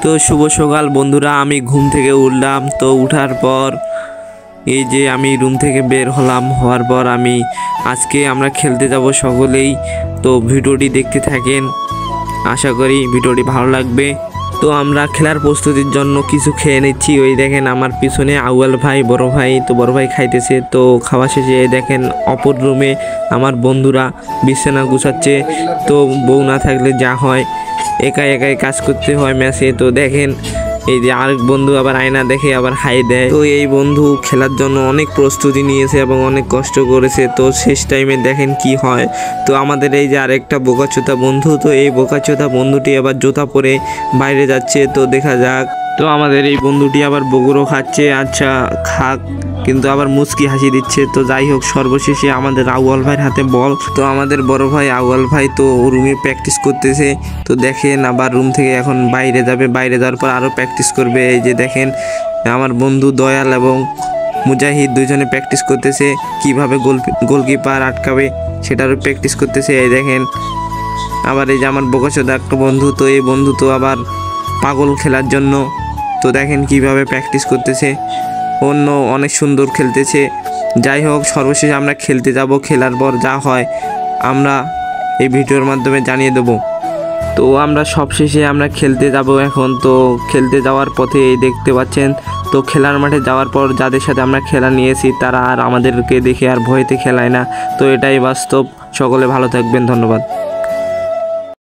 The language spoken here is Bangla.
তো শুভ সকাল বন্ধুরা, আমি ঘুম থেকে উঠলাম। তো উঠার পর এই যে আমি রুম থেকে বের হওয়ার পর আজকে আমরা খেলতে যাব সকলেই। তো ভিডিওটি দেখতে থাকেন, আশা করি ভিডিওটি ভালো লাগবে। তো আমরা খেলার প্রস্তুতির জন্য কিছু খেয়ে নিচ্ছি। ওই দেখেন আমার পিছনে আউয়াল ভাই, বড় ভাই খাইতেছে। তো খাওয়া শেষে দেখেন অপর রুমে আমার বন্ধুরা বিছানা গুছাচ্ছে। তো বউ না থাকলে যা হয়, একাই কাজ করতে হয় ম্যাচে। তো দেখেন এই যে আরেক বন্ধু আবার আয়না দেখে আবার হাই দেয়। তো এই বন্ধু খেলার জন্য অনেক প্রস্তুতি নিয়েছে এবং অনেক কষ্ট করেছে। তো শেষ টাইমে দেখেন কি হয়। তো আমাদের এই যে আরেকটা বোকাচোদা বন্ধু, তো এই বোকাচোদা বন্ধুটি আবার জুতা পরে বাইরে যাচ্ছে। তো দেখা যাক। তো আমাদের এই বন্ধুটি আবার বগুড়ও খাচ্ছে। আচ্ছা খাক, কিন্তু আবার মুচকি হাসি দিচ্ছে। তো যাই হোক, সর্বশেষে আমাদের আউয়াল ভাইয়ের হাতে বল। তো আমাদের বড় ভাই আউয়াল ভাই তো রুমে প্র্যাকটিস করতেছে। তো দেখেন আবার রুম থেকে এখন বাইরে যাবে, বাইরে যাওয়ার পর আরও প্র্যাকটিস করবে। এই যে দেখেন আমার বন্ধু দয়াল এবং মুজাহিদ দুইজনে প্র্যাকটিস করতেছে কিভাবে গোলকিপার আটকাবে, সেটারও প্র্যাকটিস করতেছে। এই দেখেন আবার এই যে আমার বোকাচোদা একটা বন্ধু, তো এই বন্ধু তো আবার পাগল খেলার জন্য। তো দেখেন কিভাবে প্র্যাকটিস করতেছে, অন্য অনেক সুন্দর খেলতেছে। যাই হোক, সর্বশেষে আমরা খেলতে যাব। খেলার পর যা হয় আমরা এই ভিডিওর মাধ্যমে জানিয়ে দেব। তো আমরা সবশেষে আমরা খেলতে যাব এখন। তো খেলতে যাওয়ার পথে এই দেখতে পাচ্ছেন, তো খেলার মাঠে যাওয়ার পর যাদের সাথে আমরা খেলা নিয়েছি তারা আর আমাদেরকে দেখে আর ভয়েতে খেলায় না। তো এটাই বাস্তব। সকলে ভালো থাকবেন, ধন্যবাদ।